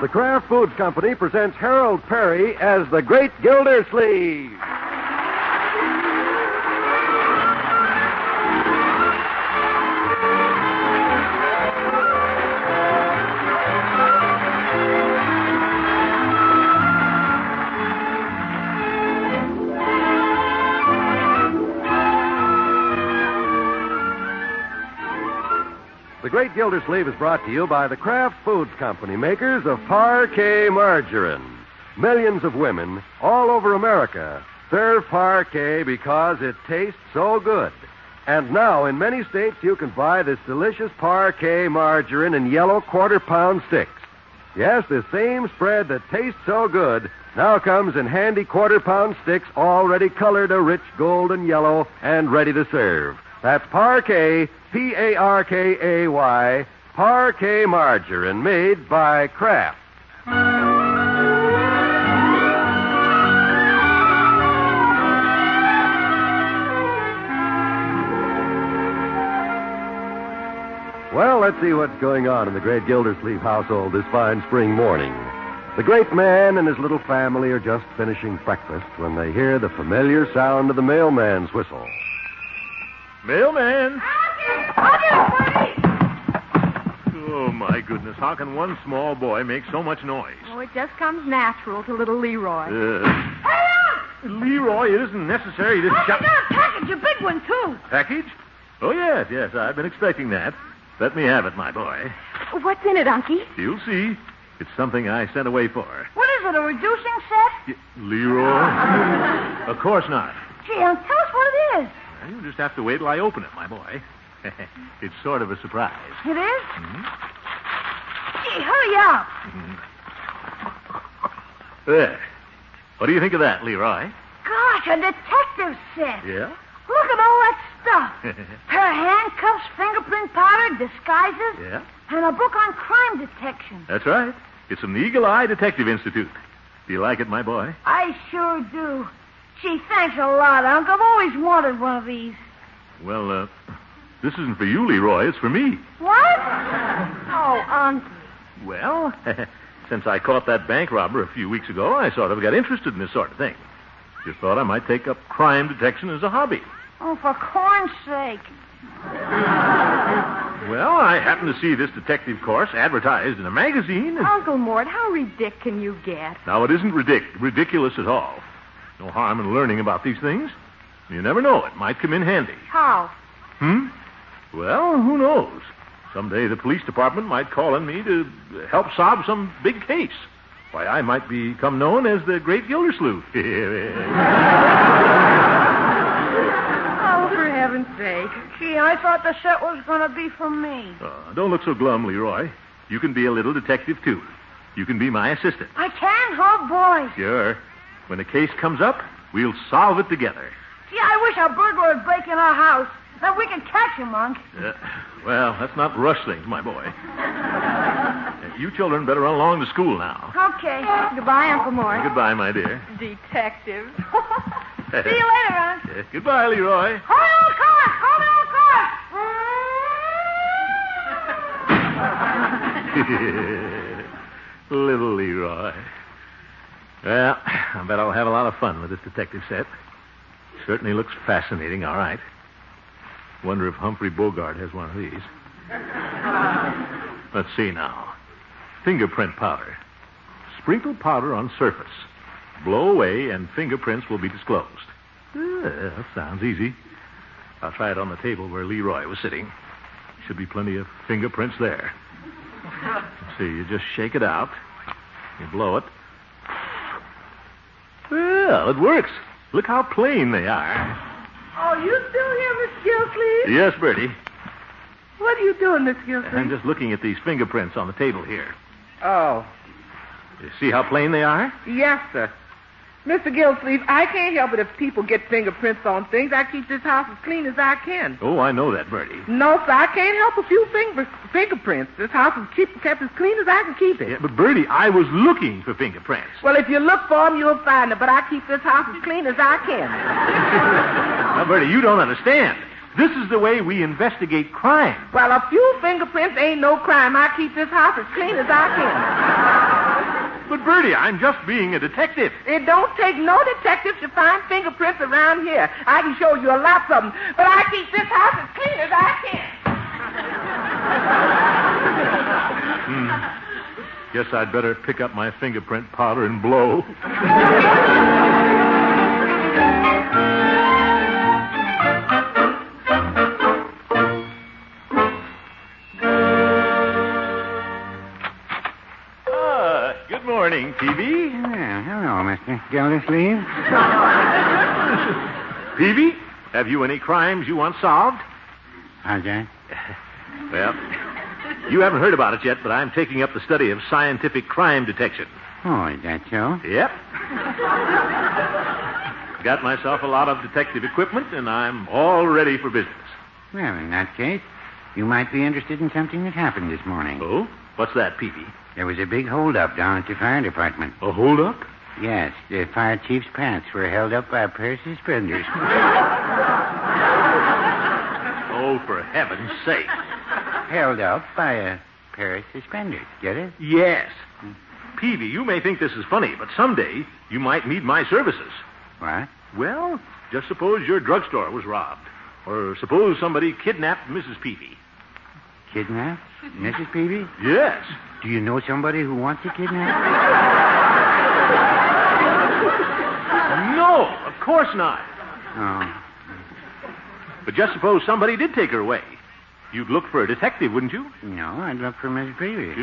The Kraft Foods Company presents Harold Perry as the Great Gildersleeve. The Great Gildersleeve is brought to you by the Kraft Foods Company, makers of Parquet margarine. Millions of women all over America serve Parquet because it tastes so good. And now, in many states, you can buy this delicious Parquet margarine in yellow quarter-pound sticks. Yes, the same spread that tastes so good now comes in handy quarter-pound sticks already colored a rich golden yellow and ready to serve. That's Parquet, Parkay, Parquet margarine made by Kraft. Well, let's see what's going on in the great Gildersleeve household this fine spring morning. The great man and his little family are just finishing breakfast when they hear the familiar sound of the mailman's whistle. Mailman! I'll get it, Bertie! Oh, my goodness. How can one small boy make so much noise? Oh, it just comes natural to little Leroy. Hurry up! Leroy, it isn't necessary to I got a package, a big one, too. Package? Oh, yes. I've been expecting that. Let me have it, my boy. What's in it, Unky? You'll see. It's something I sent away for. What is it, a reducing set? Leroy? Of course not. Gee, tell us what it is. You'll just have to wait till I open it, my boy. It's sort of a surprise. It is? Mm-hmm. Gee, hurry up. Mm-hmm. There. What do you think of that, Leroy? Gosh, a detective set. Yeah? Look at all that stuff. Pair of handcuffs, fingerprint powder, disguises. Yeah? And a book on crime detection. That's right. It's from the Eagle Eye Detective Institute. Do you like it, my boy? I sure do. Gee, thanks a lot, Unc. I've always wanted one of these. Well, this isn't for you, Leroy. It's for me. What? Oh, Unc. Well, since I caught that bank robber a few weeks ago, I sort of got interested in this sort of thing. Just thought I might take up crime detection as a hobby. Oh, for corn's sake. Well, I happened to see this detective course advertised in a magazine. Uncle Mort, how ridiculous can you get? Now, it isn't ridiculous at all. No harm in learning about these things. You never know. It might come in handy. How? Well, who knows? Someday the police department might call on me to help solve some big case. Why, I might become known as the Great Gildersleeve. Oh, for heaven's sake. Gee, I thought the set was going to be for me. Don't look so glum, Leroy. You can be a little detective, too. You can be my assistant. I can? Oh, boy. Sure. When a case comes up, we'll solve it together. Gee, I wish a burglar would break in our house. Then we could catch him, Unc. Well, let's not rush things, my boy. You children better run along to school now. Okay. Goodbye, Uncle Mort. Goodbye, my dear. Detective. See you later, Unc. Goodbye, Leroy. Hold on, car! Hold on, car! Little Leroy. Well, I bet I'll have a lot of fun with this detective set. Certainly looks fascinating, all right. Wonder if Humphrey Bogart has one of these. Let's see now. Fingerprint powder. Sprinkle powder on surface. Blow away and fingerprints will be disclosed. That sounds easy. I'll try it on the table where Leroy was sitting. Should be plenty of fingerprints there. Let's see, you just shake it out. You blow it. Well, it works. Look how plain they are. Oh, you still here, Miss Gildersleeve? Yes, Bertie. What are you doing, Miss Gildersleeve? I'm just looking at these fingerprints on the table here. Oh, You see how plain they are? yes, sir. Mr. Gildersleeve, I can't help it if people get fingerprints on things. I keep this house as clean as I can. Oh, I know that, Bertie. No, sir, I can't help a few fingerprints. This house is kept as clean as I can keep it. Yeah, but, Bertie, I was looking for fingerprints. Well, if you look for them, you'll find them, but I keep this house as clean as I can. Now, Bertie, you don't understand. This is the way we investigate crime. Well, a few fingerprints ain't no crime. I keep this house as clean as I can. But, Bertie, I'm just being a detective. It don't take no detective to find fingerprints around here. I can show you a lot of them, but I keep this house as clean as I can. Guess I'd better pick up my fingerprint powder and blow. Good morning, Peavy. Well, hello, Mr. Gildersleeve. Peavy, have you any crimes you want solved? How's that? Well, you haven't heard about it yet, but I'm taking up the study of scientific crime detection. Oh, is that so? Yep. Got myself a lot of detective equipment, and I'm all ready for business. Well, in that case, you might be interested in something that happened this morning. Oh? What's that, Peavy? There was a big holdup down at the fire department. A holdup? Yes, the fire chief's pants were held up by a pair of suspenders. Oh, for heaven's sake. Held up by a pair of suspenders. Get it? Yes. Peavy, you may think this is funny, but someday you might need my services. What? Well, just suppose your drugstore was robbed. Or suppose somebody kidnapped Mrs. Peavy. Kidnap? Mrs. Peavy? Yes. Do you know somebody who wants to kidnap? No, of course not. Oh. But just suppose somebody did take her away. You'd look for a detective, wouldn't you? No, I'd look for Mrs. Peavy.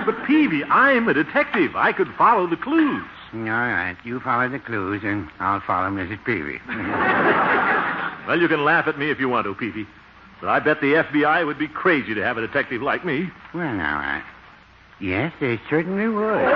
But, Peavy, I'm a detective. I could follow the clues. All right, you follow the clues, and I'll follow Mrs. Peavy. Well, you can laugh at me if you want to, Peavy. But I bet the FBI would be crazy to have a detective like me. Well, now, yes, they certainly would.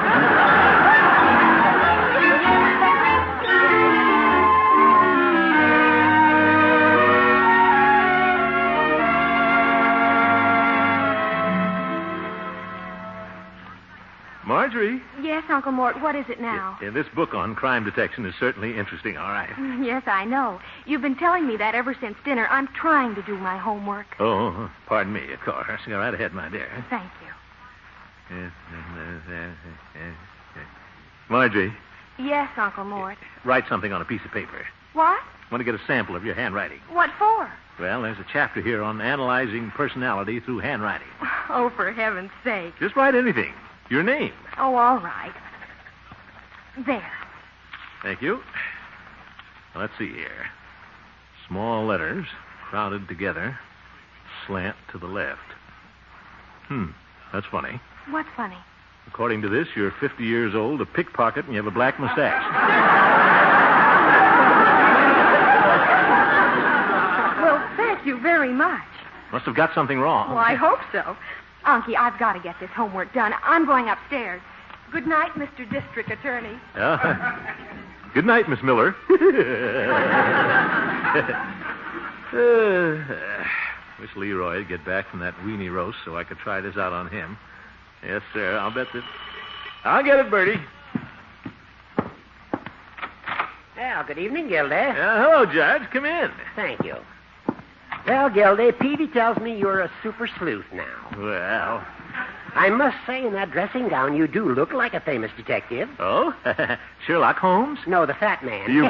Marjorie. Yes, Uncle Mort, what is it now? This book on crime detection is certainly interesting, all right. Yes, I know. You've been telling me that ever since dinner. I'm trying to do my homework. Oh, pardon me, of course. Go right ahead, my dear. Thank you. Marjorie. Yes, Uncle Mort. Write something on a piece of paper. What? I want to get a sample of your handwriting. What for? Well, there's a chapter here on analyzing personality through handwriting. Oh, for heaven's sake. Just write anything. Your name. Oh, all right. There. Thank you. Let's see here. Small letters, crowded together, slant to the left. That's funny. What's funny? According to this, you're 50 years old, a pickpocket, and you have a black mustache. Well, thank you very much. Must have got something wrong. Well, I hope so. Unky, I've got to get this homework done. I'm going upstairs. Good night, Mr. District Attorney. Good night, Miss Miller. Wish Leroy would get back from that weenie roast so I could try this out on him. Yes, sir. I'll bet that. I'll get it, Bertie. Well, good evening, Gildy. Hello, Judge. Come in. Thank you. Well, Gildy, Peavy tells me you're a super sleuth now. Well. I must say, in that dressing gown, you do look like a famous detective. Oh? Sherlock Holmes? No, the fat man. You...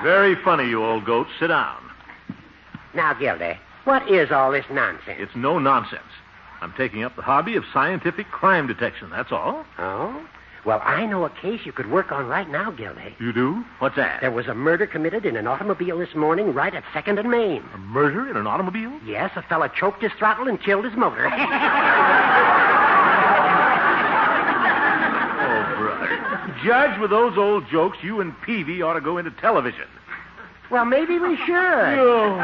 Very funny, you old goat. Sit down. Now, Gildy, what is all this nonsense? It's no nonsense. I'm taking up the hobby of scientific crime detection, that's all. Oh? Well, I know a case you could work on right now, Gildy. You do? What's that? There was a murder committed in an automobile this morning right at 2nd and Main. A murder in an automobile? Yes, a fella choked his throttle and killed his motor. Oh, brother. Judge, with those old jokes, you and Peavy ought to go into television. Well, maybe we should. Oh.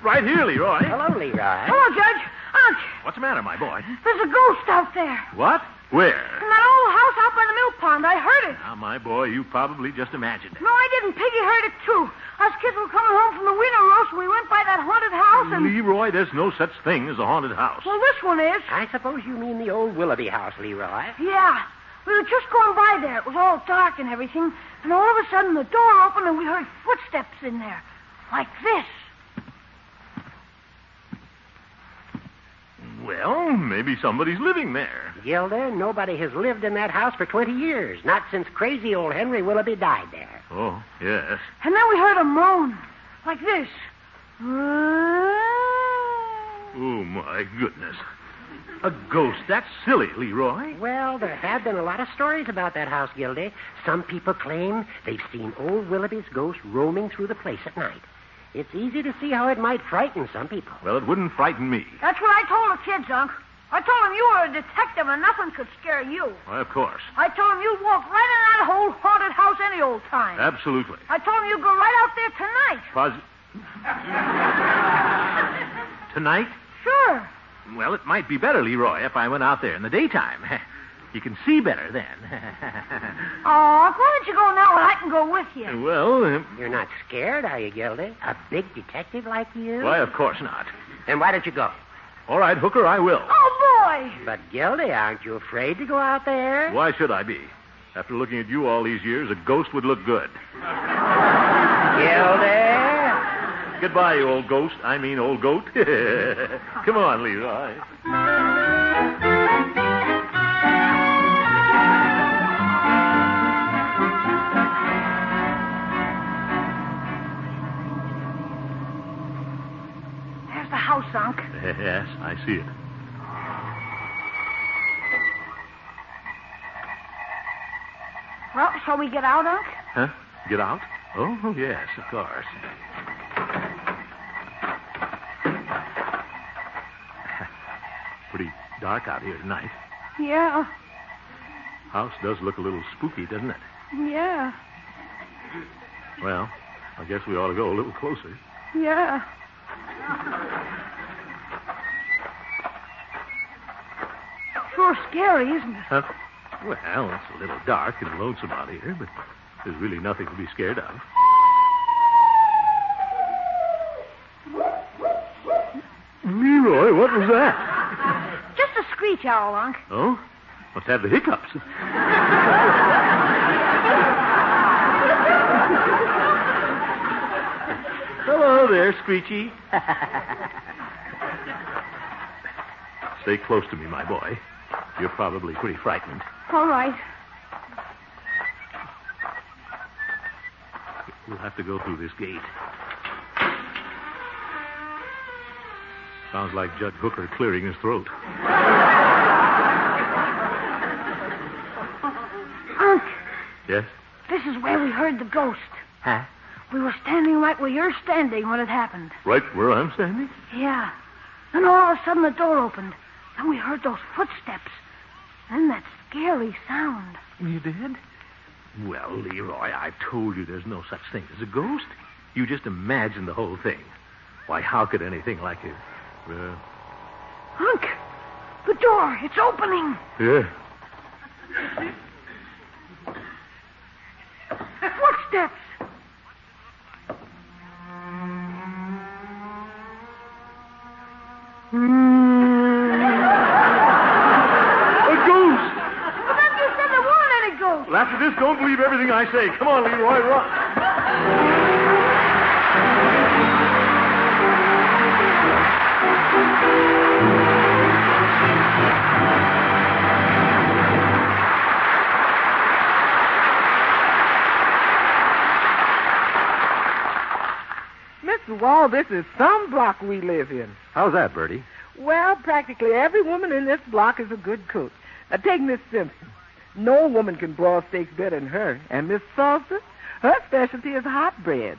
Right here, Leroy. Hello, Leroy. Hello, Judge. Unc, What's the matter, my boy? there's a ghost out there. What? Where? In that old house out by the mill pond. I heard it. Now, my boy, you probably just imagined it. No, I didn't. Piggy heard it, too. Us kids were coming home from the wiener roast, and we went by that haunted house, and... Leroy, there's no such thing as a haunted house. Well, this one is. I suppose you mean the old Willoughby house, Leroy. Yeah. We were just going by there. It was all dark and everything, and all of a sudden the door opened, and we heard footsteps in there. Like this. maybe somebody's living there. Gilda, nobody has lived in that house for 20 years. Not since crazy old Henry Willoughby died there. Oh, yes. And then we heard a moan. Like this. Oh, my goodness. A ghost? That's silly, Leroy. Well, there have been a lot of stories about that house, Gildy. Some people claim they've seen old Willoughby's ghost roaming through the place at night. It's easy to see how it might frighten some people. Well, it wouldn't frighten me. That's what I told the kids, Unc. I told them you were a detective and nothing could scare you. Why, of course. I told them you'd walk right in that whole haunted house any old time. Absolutely. I told them you'd go right out there tonight. Tonight? Sure. Well, it might be better, Leroy, if I went out there in the daytime. You can see better then. Oh, Unc, why don't you go now and I can go with you? Well, You're not scared, are you, Gildy? A big detective like you? why, of course not. Then why don't you go? All right, Hooker, I will. Oh, boy. But, Gildy, aren't you afraid to go out there? Why should I be? After looking at you all these years, a ghost would look good. Gildy? Goodbye, you old ghost. I mean, old goat. Come on, Leroy. There's the house, Unc. Yes, I see it. Well, shall we get out, Unc? Huh? Get out? Oh, yes, of course. Pretty dark out here tonight. Yeah. House does look a little spooky, doesn't it? Yeah. Well, I guess we ought to go a little closer. Yeah. Sure scary, isn't it? Huh? Well, it's a little dark and lonesome out here, but there's really nothing to be scared of. Leroy, what was that? Just a screech owl, Unc. Oh? Must have the hiccups. Hello there, Screechy. Stay close to me, my boy. You're probably pretty frightened. All right. We'll have to go through this gate. Sounds like Judge Hooker clearing his throat. Unc, Yes? this is where we heard the ghost. Huh? We were standing right where you're standing when it happened. Right where I'm standing? Yeah. Then all of a sudden the door opened. Then we heard those footsteps. Then that scary sound. You did? Well, Leroy, I've told you there's no such thing as a ghost. You just imagine the whole thing. Why, how could anything like it? Unc, the door, it's opening. Yeah. Footsteps. A ghost! But then you said there weren't any ghosts. Well, after this, don't believe everything I say. Come on, Leroy, run. Mr. Wall, this is some block we live in. How's that, Bertie? Well, practically every woman in this block is a good cook. Now, take Miss Simpson. No woman can broil steaks better than her. And Miss Salsa, her specialty is hot bread.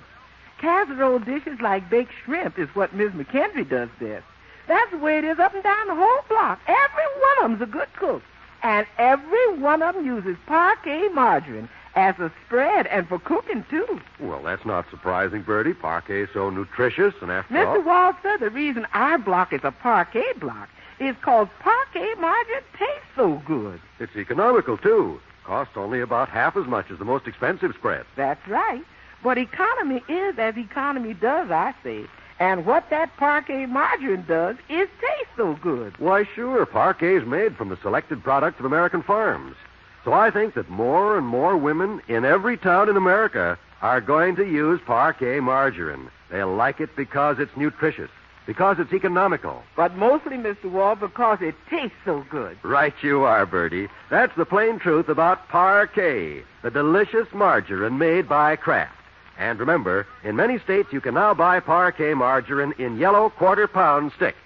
Casserole dishes like baked shrimp is what Miss McKendry does best. That's the way it is up and down the whole block. Every one of them's a good cook. And every one of them uses Parquet margarine as a spread and for cooking, too. Well, that's not surprising, Bertie. Parquet's so nutritious, and after all... Mr. Walter, the reason our block is a Parquet block is called Parquet margarine tastes so good. It's economical, too. Costs only about half as much as the most expensive spread. That's right. But economy is as economy does, I say. And what that Parquet margarine does is taste so good. Why, sure. Parquet's made from the selected products of American farms. So I think that more and more women in every town in America are going to use Parquet margarine. They'll like it because it's nutritious. because it's economical. But mostly, Mr. Wall, because it tastes so good. Right you are, Bertie. That's the plain truth about Parquet, the delicious margarine made by Kraft. And remember, in many states you can now buy Parquet margarine in yellow quarter-pound sticks.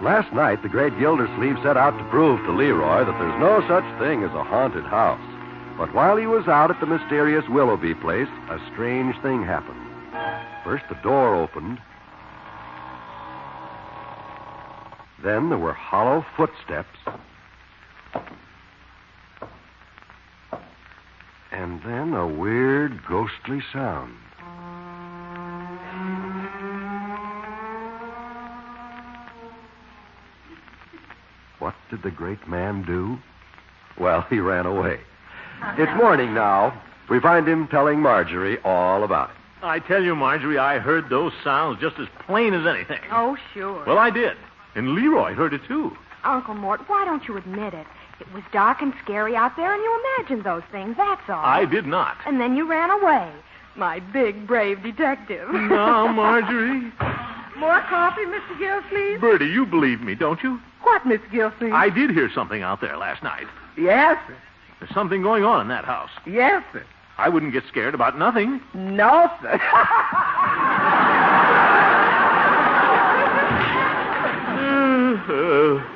Last night, the great Gildersleeve set out to prove to Leroy that there's no such thing as a haunted house. But while he was out at the mysterious Willoughby place, a strange thing happened. First, the door opened. Then there were hollow footsteps. And then a weird, ghostly sound. What did the great man do? Well, he ran away. It's morning now. We find him telling Marjorie all about it. I tell you, Marjorie, I heard those sounds just as plain as anything. Oh, sure. Well, I did. And Leroy heard it, too. Uncle Mort, why don't you admit it? It was dark and scary out there, and you imagined those things, that's all. I did not. And then you ran away. My big, brave detective. Now, Marjorie. More coffee, Mr. Gildersleeve? Bertie, you believe me, don't you? What, Mr. Gildersleeve? I did hear something out there last night. Yes, sir. There's something going on in that house. Yes, sir. I wouldn't get scared about nothing. No, sir.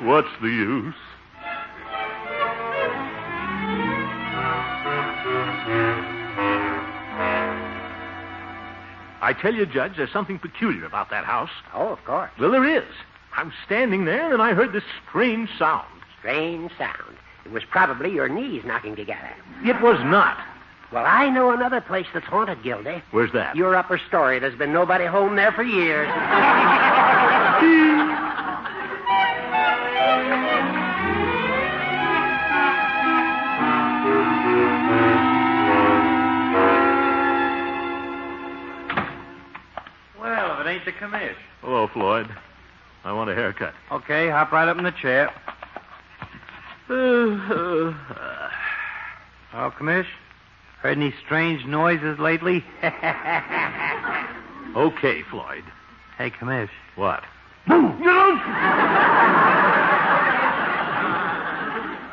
What's the use? I tell you, Judge, there's something peculiar about that house. Oh, of course. Well, there is. I'm standing there, and I heard this strange sound. Strange sound. It was probably your knees knocking together. It was not. Well, I know another place that's haunted, Gildy. Where's that? Your upper story. There's been nobody home there for years. Well, if it ain't the commish. Hello, Floyd. I want a haircut. Okay, hop right up in the chair. Oh, commish? Heard any strange noises lately? Okay, Floyd. Hey, commish. What?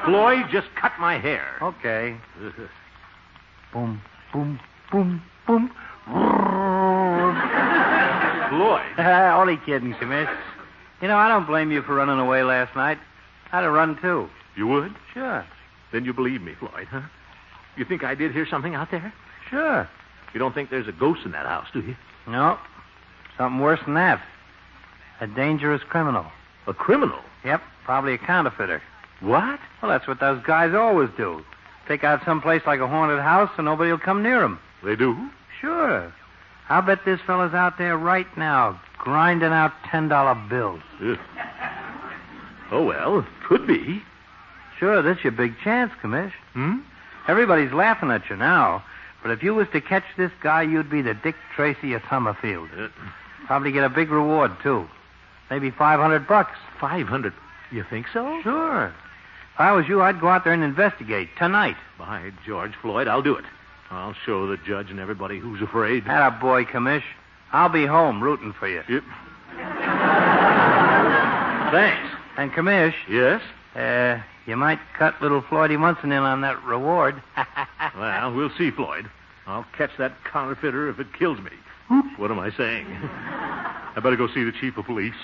Floyd, just cut my hair. Okay. Boom, boom, boom, boom. Floyd. Only kidding, commish. You know, I don't blame you for running away last night. I'd have run, too. You would? Sure. Then you believe me, Floyd, huh? You think I did hear something out there? Sure. You don't think there's a ghost in that house, do you? No. Something worse than that. A dangerous criminal. A criminal? Yep, probably a counterfeiter. What? Well, that's what those guys always do. Take out some place like a haunted house and nobody will come near them. They do? Sure. I'll bet this fella's out there right now, grinding out $10 bills. Ugh. Oh, well, could be. Sure, this your big chance, commish. Hmm? Everybody's laughing at you now, but if you was to catch this guy, you'd be the Dick Tracy of Summerfield. Probably get a big reward, too. Maybe $500. 500? You think so? Sure. If I was you, I'd go out there and investigate tonight. By George, Floyd, I'll do it. I'll show the judge and everybody who's afraid. Atta boy, commish. I'll be home rooting for you. Yep. Thanks. And, commish, Yes? you might cut little Floydie Munson in on that reward. Well, we'll see, Floyd. I'll catch that counterfeiter if it kills me. What am I saying? I better go see the chief of police.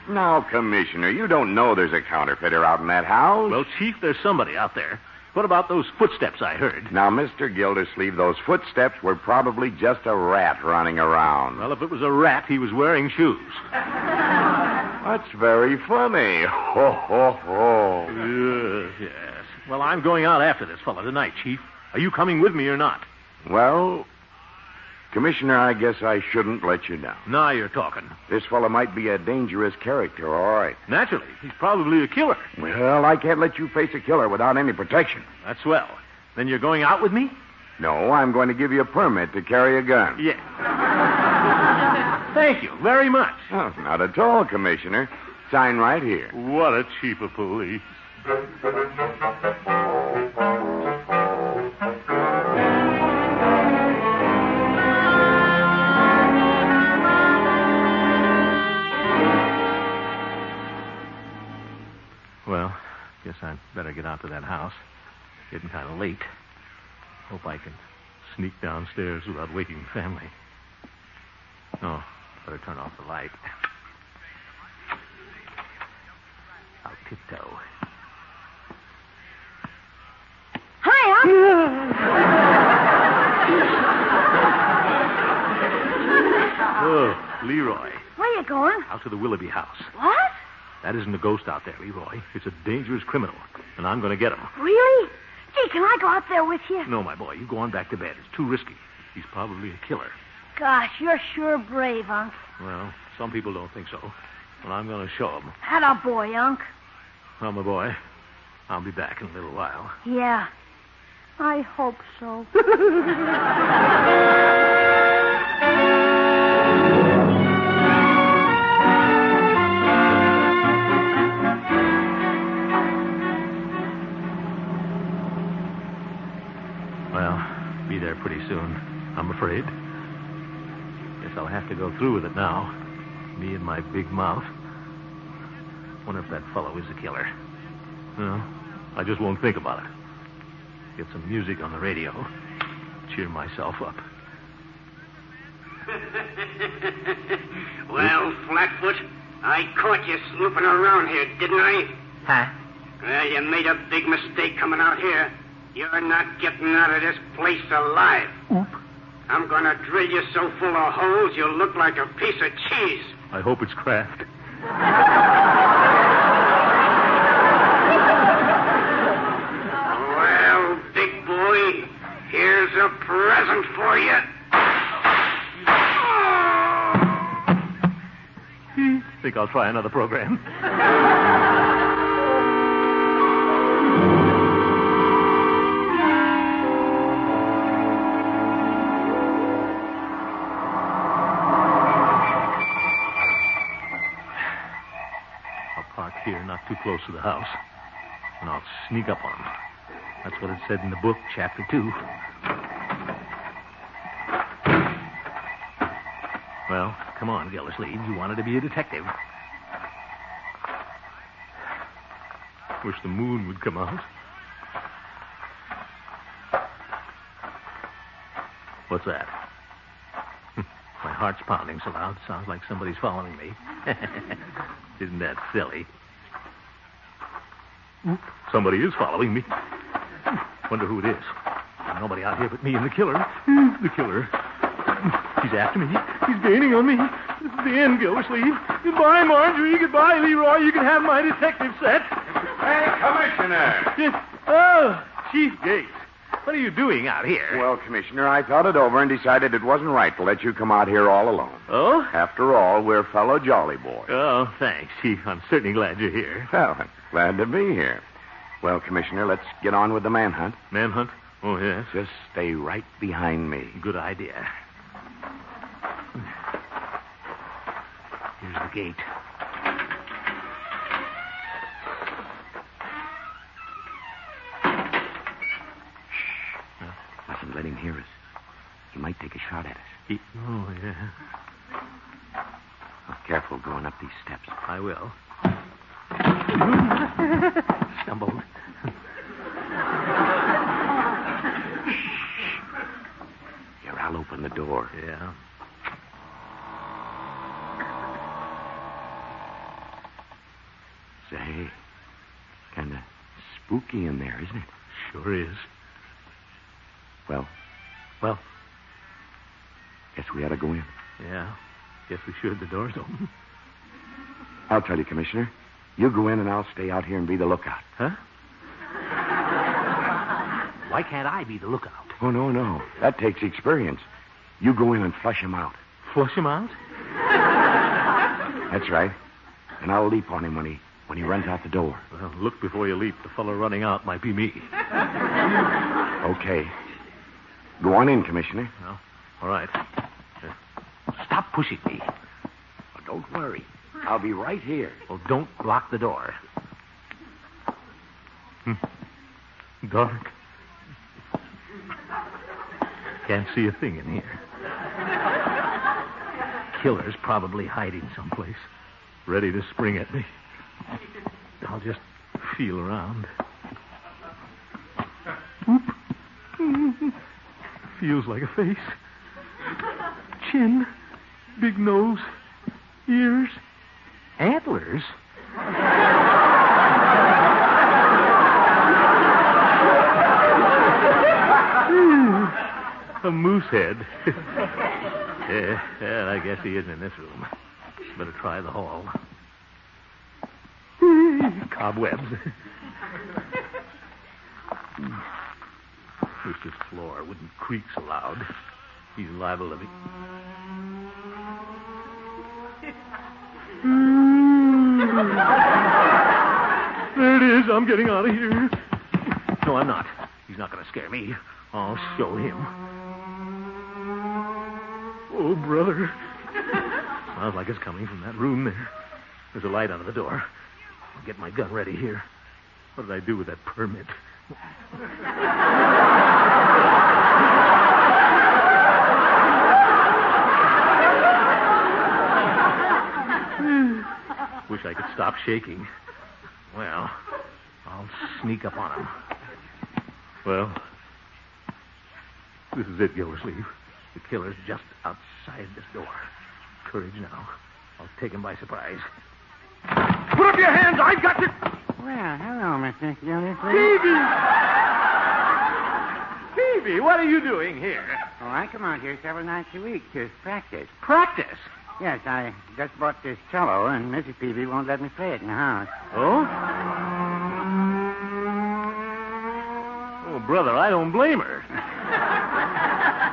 Now, Commissioner, you don't know there's a counterfeiter out in that house. Well, Chief, there's somebody out there. What about those footsteps I heard? Now, Mr. Gildersleeve, those footsteps were probably just a rat running around. Well, if it was a rat, he was wearing shoes. That's very funny. Ho, ho, ho. Yes. Well, I'm going out after this fella tonight, Chief. Are you coming with me or not? Well, Commissioner, I guess I shouldn't let you down. Now you're talking. This fellow might be a dangerous character, all right. Naturally, he's probably a killer. Well, I can't let you face a killer without any protection. That's swell. Then you're going out with me? No, I'm going to give you a permit to carry a gun. Yeah. Thank you very much. Oh, not at all, Commissioner. Sign right here. What a cheap of police. Well, guess I'd better get out to that house. Getting kind of late. Hope I can sneak downstairs without waking the family. Oh, better turn off the light. I'll tiptoe. Hi, Unc. Oh, Leroy. Where you going? Out to the Willoughby house. What? That isn't a ghost out there, Leroy. It's a dangerous criminal, and I'm going to get him. Really? Gee, can I go out there with you? No, my boy, you go on back to bed. It's too risky. He's probably a killer. Gosh, you're sure brave, Unc. Well, some people don't think so. But I'm going to show them. Atta boy, Unc. Well, my boy, I'll be back in a little while. Yeah. I hope so. Well, be there pretty soon, I'm afraid. Guess I'll have to go through with it now. Me and my big mouth. Wonder if that fellow is the killer. No, I just won't think about it. Get some music on the radio. Cheer myself up. Well, Flatfoot, I caught you snooping around here, didn't I? Huh? Well, you made a big mistake coming out here. You're not getting out of this place alive. Oop. I'm going to drill you so full of holes you'll look like a piece of cheese. I hope it's Kraft. Well, big boy, here's a present for you. Think I'll try another program. Here, not too close to the house. And I'll sneak up on him. That's what it said in the book, Chapter 2. Well, come on, Gildersleeve. You wanted to be a detective. Wish the moon would come out. What's that? My heart's pounding so loud, sounds like somebody's following me. Isn't that silly? Somebody is following me. Wonder who it is. There's nobody out here but me and the killer. The killer. He's after me. He's gaining on me. This is the end, Gildersleeve. Goodbye, Marjorie. Goodbye, Leroy. You can have my detective set. Hey, Commissioner. Oh, Chief Gates. What are you doing out here? Well, Commissioner, I thought it over and decided it wasn't right to let you come out here all alone. Oh? After all, we're fellow jolly boys. Oh, thanks, Chief. I'm certainly glad you're here. Well, I'm glad to be here. Well, Commissioner, let's get on with the manhunt. Manhunt? Oh, yes. Just stay right behind me. Good idea. Here's the gate. Mustn't let him hear us. He might take a shot at us. Oh, yeah. Oh, careful going up these steps. I will. Stumbled. Here, I'll open the door. Yeah. Say, kind of spooky in there, isn't it? Sure is. Well, guess we ought to go in. Yeah. Guess we should. The door's open. I'll tell you, Commissioner. You go in and I'll stay out here and be the lookout. Huh? Why can't I be the lookout? Oh, no. That takes experience. You go in and flush him out. Flush him out? That's right. And I'll leap on him when he runs out the door. Well, look before you leap. The fellow running out might be me. Okay. Go on in, Commissioner. Well, all right. Stop pushing me. Oh, don't worry. I'll be right here. Well, don't lock the door. Dark. Can't see a thing in here. Killer's probably hiding someplace, ready to spring at me. I'll just feel around. Whoop. Feels like a face. Chin, big nose, ears, antlers. A moose head. Yeah, I guess he isn't in this room. Better try the hall. Cobwebs. Wish this floor wouldn't creak so loud. He's liable to be... There it is. I'm getting out of here. No, I'm not. He's not going to scare me. I'll show him. Oh, brother. Sounds like it's coming from that room there. There's a light under the door. I'll get my gun ready here. What did I do with that permit? Wish I could stop shaking. Well, I'll sneak up on him. Well, this is it, Gildersleeve. The killer's just outside this door. Courage now. I'll take him by surprise. Put up your hands! I've got to... Well, hello, Mr. Gildersleeve. Phoebe, what are you doing here? Oh, I come out here several nights a week to practice. Practice? Yes, I just bought this cello, and Mrs. Peavy won't let me play it in the house. Oh? Oh, brother, I don't blame her.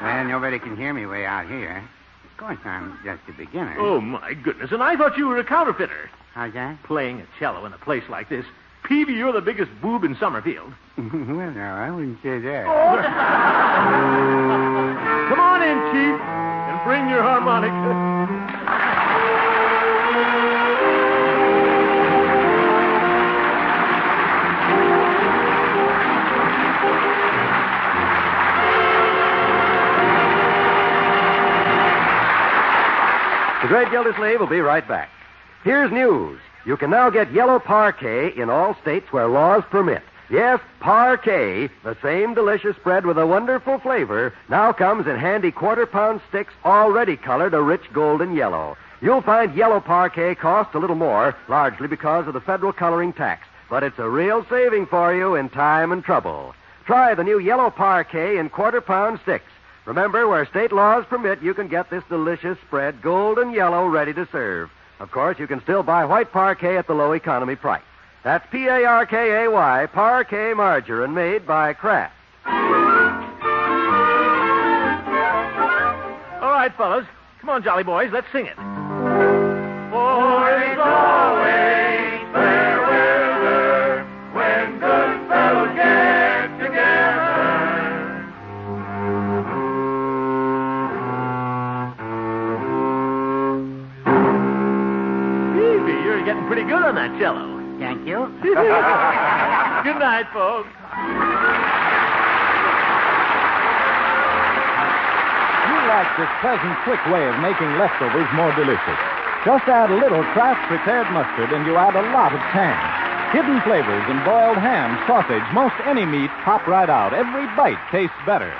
Well, nobody can hear me way out here. Of course, I'm just a beginner. Oh, my goodness. And I thought you were a counterfeiter. How's that? Playing a cello in a place like this. Peavy, you're the biggest boob in Summerfield. Well, no, I wouldn't say that. Oh. Come on in, Chief, and bring your harmonica. The great Gildersleeve will be right back. Here's news. You can now get yellow Parquet in all states where laws permit. Yes, Parquet, the same delicious spread with a wonderful flavor, now comes in handy quarter-pound sticks already colored a rich golden yellow. You'll find yellow Parquet costs a little more, largely because of the federal coloring tax. But it's a real saving for you in time and trouble. Try the new yellow Parquet in quarter-pound sticks. Remember, where state laws permit, you can get this delicious spread, golden yellow, ready to serve. Of course, you can still buy white Parquet at the low economy price. That's Parkay, Parquet margarine, made by Kraft. All right, fellas. Come on, jolly boys. Let's sing it. Boys always bear weather when good fellows get together. Phoebe, you're getting pretty good on that cello. Thank you. Good night, folks. You like this pleasant, quick way of making leftovers more delicious. Just add a little Kraft prepared mustard and you add a lot of tang. Hidden flavors in boiled ham, sausage, most any meat pop right out. Every bite tastes better.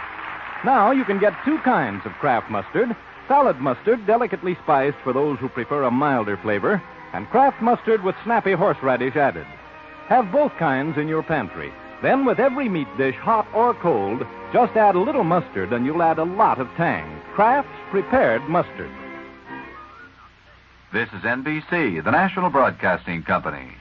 Now you can get two kinds of Kraft mustard. Salad mustard, delicately spiced for those who prefer a milder flavor, and Kraft mustard with snappy horseradish added. Have both kinds in your pantry. Then with every meat dish, hot or cold, just add a little mustard and you'll add a lot of tang. Kraft's prepared mustard. This is NBC, the National Broadcasting Company.